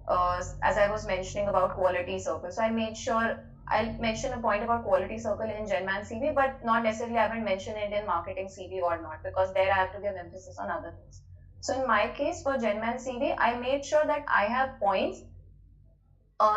As I was mentioning about quality circle, so I made sure I'll mention a point about quality circle in Genman CV, but not necessarily I haven't mentioned it in marketing CV or not, because there I have to give emphasis on other things. So in my case for Genman CV, I made sure that I have points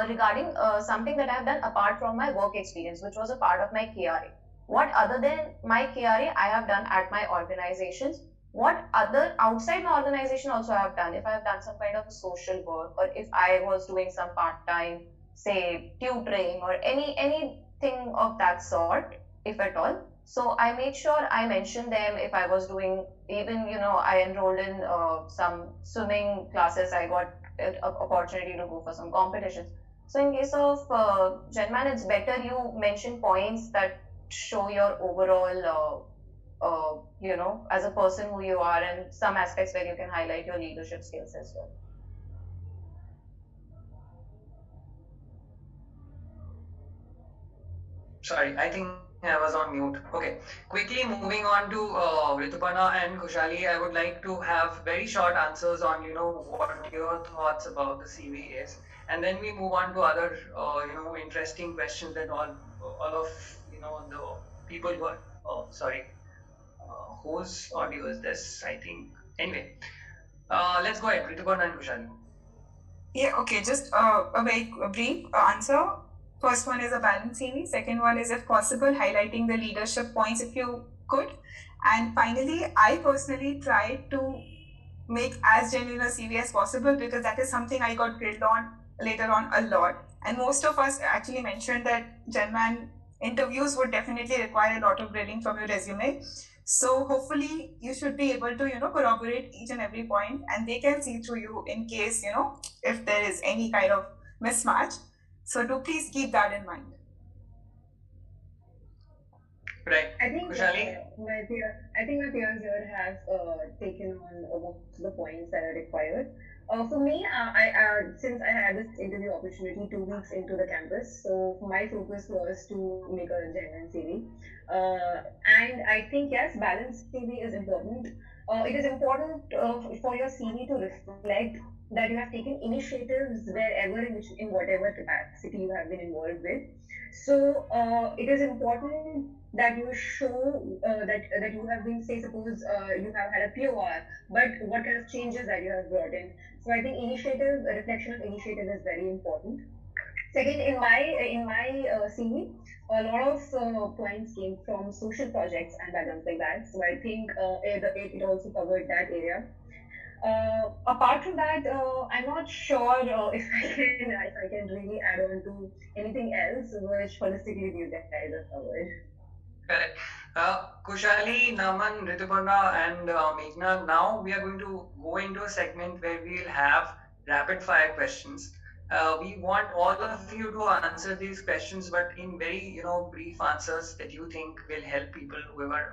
regarding something that I have done apart from my work experience, which was a part of my KRA. What other than my KRA I have done at my organizations? What other outside my organization also I have done? If I have done some kind of social work, or if I was doing some part-time, say tutoring, or anything of that sort, if at all. So I made sure I mentioned them. If I was doing, even I enrolled in some swimming classes, I got an opportunity to go for some competitions. So in case of Genman, it's better you mention points that show your overall, as a person who you are, and some aspects where you can highlight your leadership skills as well. Sorry, I think I was on mute. Okay, quickly moving on to Rituparna and Khushali, I would like to have very short answers on what your thoughts about the CV is, and then we move on to other interesting questions that all of the people who are sorry, whose audio is this? I think anyway. Let's go ahead, Rituparna and Khushali. Yeah, okay, just a very brief answer. First one is a balance CV. Second one is, if possible, highlighting the leadership points if you could. And finally, I personally tried to make as genuine a CV as possible, because that is something I got grilled on later on a lot. And most of us actually mentioned that Genman interviews would definitely require a lot of grilling from your resume. So hopefully you should be able to corroborate each and every point, and they can see through you in case if there is any kind of mismatch. So do please keep that in mind. Right. I think Khushali? my peers here have taken on most of the points that are required. For me, since I had this interview opportunity 2 weeks into the campus, so my focus was to make a genuine CV. And I think yes, balanced CV is important. It is important for your CV to reflect that you have taken initiatives wherever, in whatever capacity you have been involved with. So it is important that you show that you have been, say, suppose you have had a POR, but what kind of changes that you have brought in. So I think reflection of initiative is very important. Second, in my CV, a lot of points came from social projects and backgrounds like that. So I think it also covered that area. Apart from that, I'm not sure if I can really add on to anything else which holistically these guys have covered. Correct. Khushali, Naman, Rituparna, and Meghna, now we are going to go into a segment where we'll have rapid fire questions. We want all of you to answer these questions, but in very brief answers that you think will help people whoever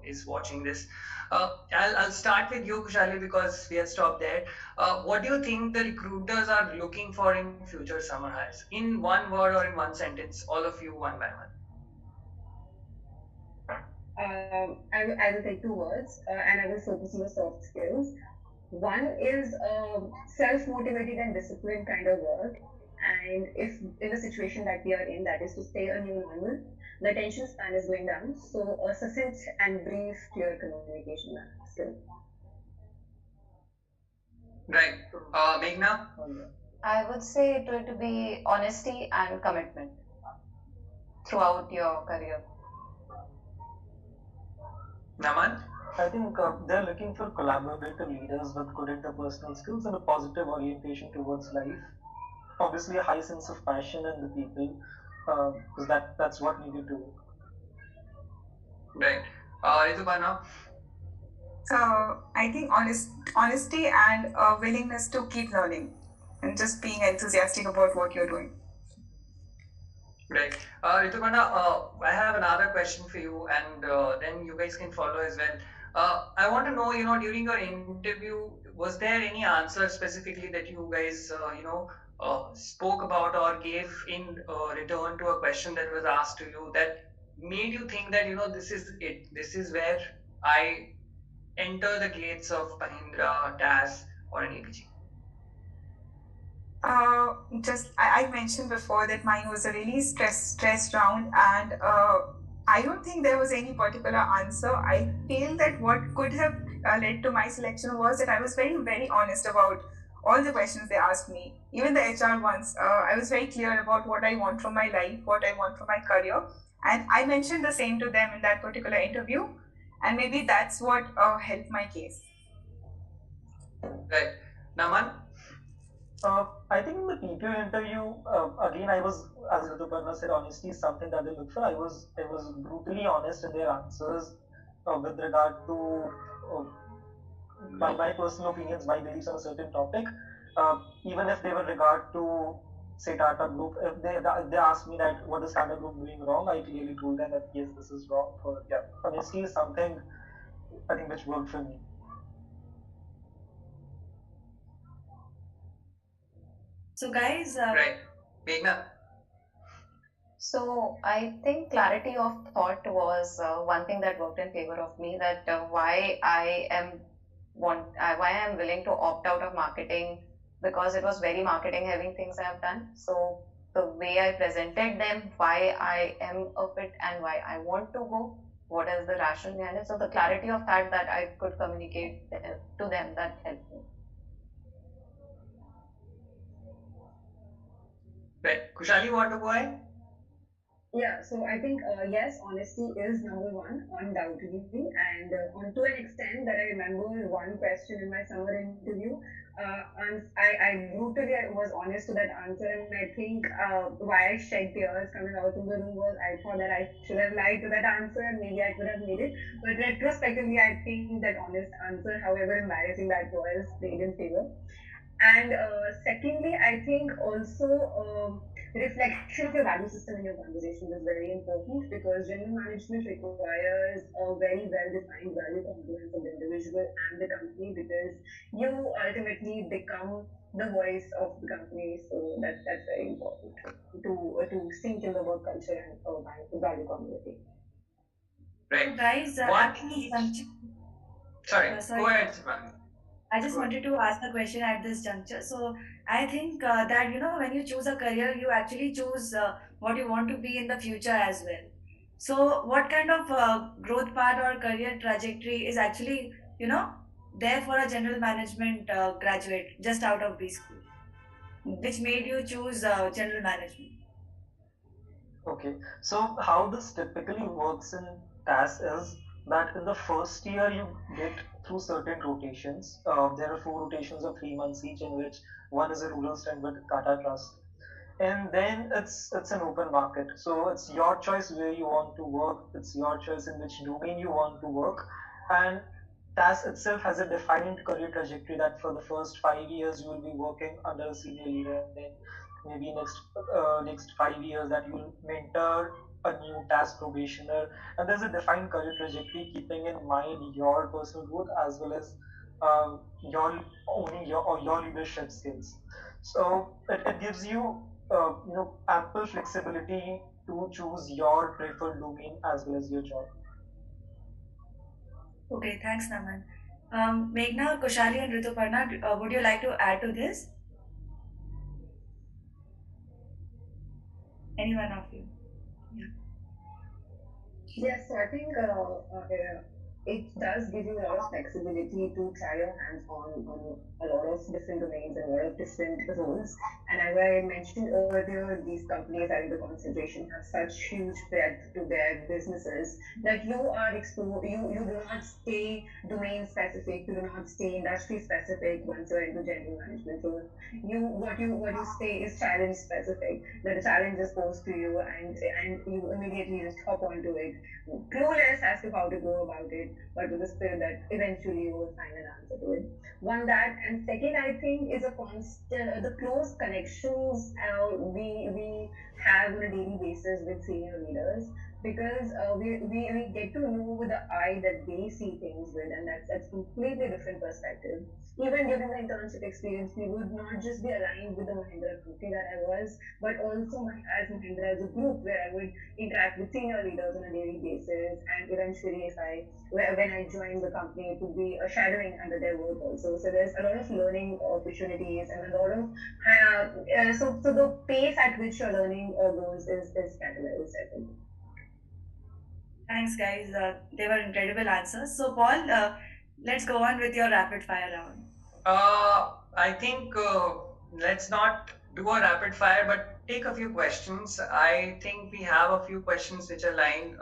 is watching this. I'll start with you, Khushali, because we have stopped there. What do you think the recruiters are looking for in future summer hires? In one word or in one sentence, all of you one by one. I will take two words and I will focus on the soft skills. One is self-motivated and disciplined kind of work. And if in the situation that we are in, that is to stay a new normal, the attention span is going down. So a succinct and brief, clear communication skill. Right. Meghna? I would say it would be honesty and commitment throughout your career. Naman? I think they're looking for collaborative leaders with good interpersonal skills and a positive orientation towards life. Obviously, a high sense of passion in the people, because that's what needed to work. Right. Rituparna? I think honesty and willingness to keep learning and just being enthusiastic about what you're doing. Right. Rituparna, I have another question for you, and then you guys can follow as well. I want to know, during your interview, was there any answer specifically that you guys, spoke about or gave in return to a question that was asked to you that made you think that, this is it, this is where I enter the gates of Mahindra, TAS, or an ABG? I mentioned before that mine was a really stressed round, and I don't think there was any particular answer. I feel that what could have led to my selection was that I was very, very honest about all the questions they asked me, even the HR ones. I was very clear about what I want from my life, what I want from my career, and I mentioned the same to them in that particular interview, and maybe that's what helped my case. Right. Naman? I think in the PPO interview, again, I was, as Rituparna said, honesty is something that they look for. I was brutally honest in their answers with regard to my personal opinions, my beliefs on a certain topic. Even if they were regard to, say, Tata Group, if they asked me that what is Tata Group doing wrong, I clearly told them that yes, this is wrong. Honesty is something I think which worked for me. So guys, right. Meghna? So I think clarity of thought was one thing that worked in favor of me. That why I am willing to opt out of marketing, because it was very marketing heavy things I have done. So the way I presented them, why I am a fit and why I want to go, what is the rationale behind it. So the clarity of that I could communicate to them, that helped me. Right. Khushali, want to go ahead? Yeah, so I think yes, honesty is number one, undoubtedly, and to an extent that I remember one question in my summer interview. I brutally was honest to that answer, and I think why I shed tears coming out in the room was I thought that I should have lied to that answer, and maybe I could have made it. But retrospectively, I think that honest answer, however embarrassing that was, played in favor. And secondly, I think also reflection of your value system in your conversation is very important, because general management requires a very well defined value components of the individual and the company, because you ultimately become the voice of the company. So that's very important to sink in the work culture and value community. Right. So guys, Sorry, go ahead, Sivan. I just wanted to ask a question at this juncture. So I think that when you choose a career, you actually choose what you want to be in the future as well. So what kind of growth path or career trajectory is actually there for a general management graduate just out of B school, which made you choose general management? Okay, so how this typically works in TAS is that in the first year you get through certain rotations. There are 4 rotations of 3 months each, in which one is a rural stint with Tata Trust, and then it's an open market. So it's your choice where you want to work. It's your choice in which domain you want to work, and TAS itself has a defined career trajectory that for the first 5 years you will be working under a senior leader, and then maybe next 5 years that you will mentor a new TAS probationer, and there's a defined career trajectory keeping in mind your personal growth as well as your owning your leadership skills. So it gives you ample flexibility to choose your preferred domain as well as your job. Okay, thanks, Naman. Meghna, Khushali, and Rituparna, would you like to add to this? Any one of you? Yes, so I think it does give you a lot of flexibility to try your hands on a lot of different domains and a lot of different roles. And as I mentioned earlier, these companies that into consideration have such huge breadth to their businesses that you are exposed, you do not stay domain specific, you do not stay industry specific once you're into general management. So what you stay is challenge specific. That the challenge is posed to you, and you immediately just hop onto it, clueless as to how to go about it, but with the spirit that eventually you will find an answer to it. One that, and second, I think, is a constant, the close connections we have on a daily basis with senior leaders, because we get to know with the eye that they see things with, and that's completely different perspective. Even during the internship experience, we would not just be aligned with the Mahindra company that I was, but also as Mahindra as a group, where I would interact with senior leaders on a daily basis, and eventually, when I joined the company, it would be a shadowing under their work also. So there's a lot of learning opportunities and a lot of so the pace at which your learning goes is catalyzed, I think. Thanks, guys. They were incredible answers. So, Paul, let's go on with your rapid fire round. I think let's not do a rapid fire, but take a few questions. I think we have a few questions which are lined.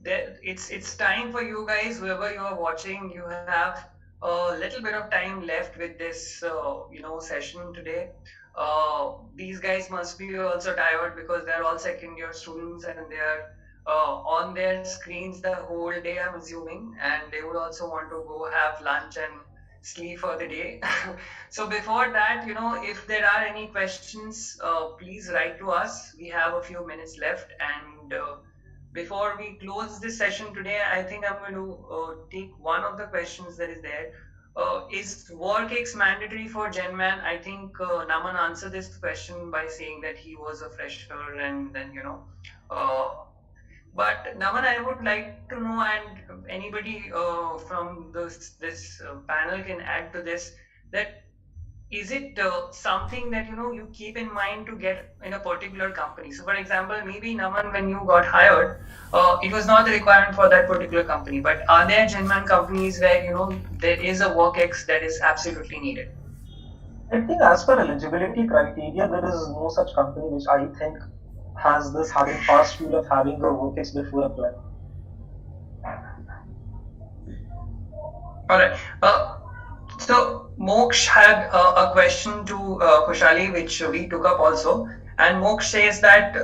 It's time for you guys, whoever you are watching. You have a little bit of time left with this session today. These guys must be also tired because they're all second year students and they are on their screens the whole day, I'm assuming, and they would also want to go have lunch and sleep for the day. So before that, if there are any questions, please write to us. We have a few minutes left, and before we close this session today, I think I'm going to take one of the questions that is there. Is work X mandatory for GenMan? I think Naman answered this question by saying that he was a fresher, and then but Naman, I would like to know, and anybody from this panel can add to this, that is it something that you keep in mind to get in a particular company? So, for example, maybe Naman, when you got hired, it was not the requirement for that particular company. But are there GenMan companies where there is a work X that is absolutely needed? I think as per eligibility criteria, there is no such company which I think has this hard and fast rule of having a work X before applying. All right. So Moksh had a question to Khushali, which we took up also. And Moksh says that,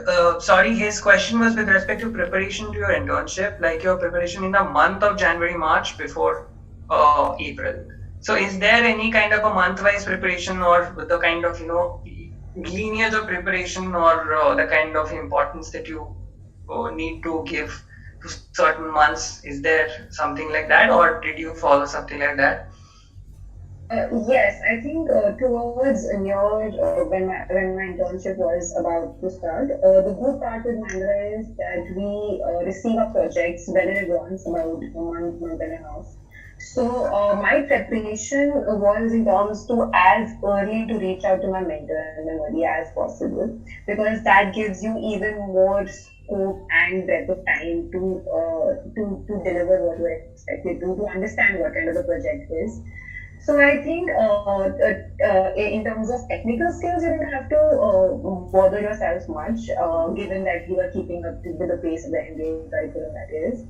his question was with respect to preparation to your internship, like your preparation in the month of January, March before April. So is there any kind of a month-wise preparation or the kind of, lineage of preparation or the kind of importance that you need to give to certain months? Is there something like that, or did you follow something like that? Yes, I think towards when my internship was about to start, the good part with Mahindra is that we receive our projects well in advance, about a month and a half. So my preparation was in terms to as early to reach out to my mentor and my buddy as possible, because that gives you even more scope and breadth of time to deliver what you expected to understand what kind of a project is. So I think in terms of technical skills, you don't have to bother yourself much, given that you are keeping up with the pace of the MBA curriculum that is.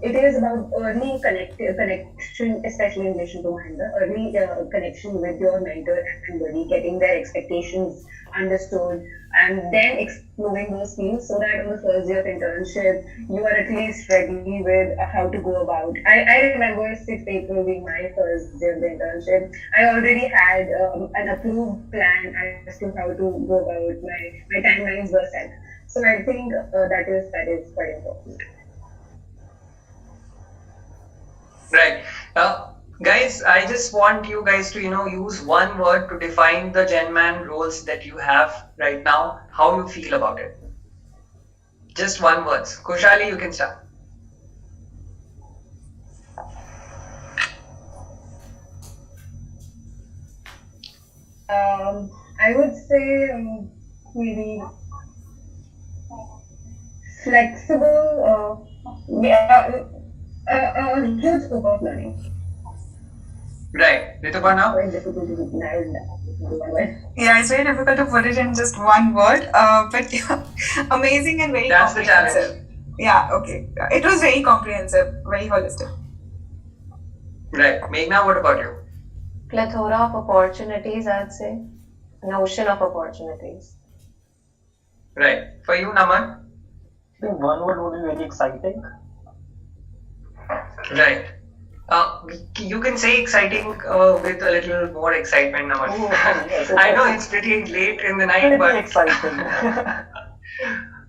It is about early connection, especially in relation to Mahindra, early connection with your mentor and buddy, getting their expectations understood, and then exploring those fields so that on the first day of internship, you are at least ready with how to go about. I remember 6th April being my first day of the internship. I already had an approved plan as to how to go about. My timelines were set. So I think that is quite important. Right. Guys, I just want you guys to, use one word to define the GenMan roles that you have right now, how you feel about it. Just one word. Khushali, you can start. I would say maybe flexible, huge scope of learning. Right. Rituparna? Yeah, it's very difficult to put it in just one word, but amazing and very That's the challenge. Yeah, okay. It was very comprehensive, very holistic. Right. Meghna, what about you? Plethora of opportunities, I'd say. An ocean of opportunities. Right. For you, Naman? I think one word would be very exciting. Right. You can say exciting with a little more excitement, Naman. Oh, yes, I know it's pretty late in the night, but exciting.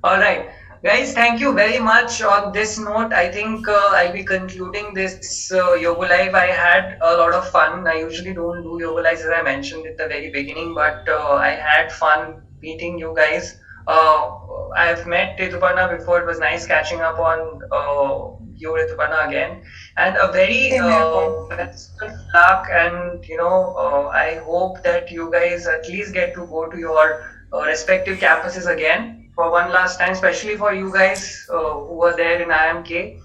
All right. Guys, thank you very much. On this note, I think I'll be concluding this Yoga Live. I had a lot of fun. I usually don't do Yoga Lives, as I mentioned at the very beginning, but I had fun meeting you guys. I've met Rituparna before. It was nice catching up on you, Rituparna, again. And a very best of luck. And, I hope that you guys at least get to go to your respective campuses again for one last time, especially for you guys who were there in IIMK.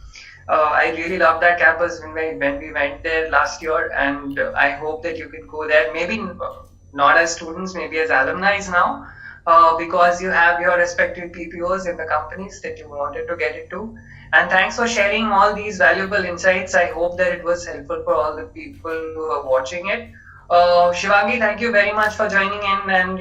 I really love that campus when we went there last year, and I hope that you can go there. Maybe not as students, maybe as alumni now, because you have your respective PPOs in the companies that you wanted to get into. And thanks for sharing all these valuable insights. I hope that it was helpful for all the people who are watching it. Shivangi, thank you very much for joining in and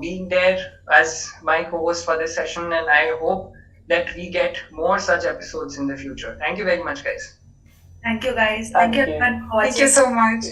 being there as my co-host for this session. And I hope that we get more such episodes in the future. Thank you very much, guys. Thank you, guys. Thank you everyone for watching. Thank you so much.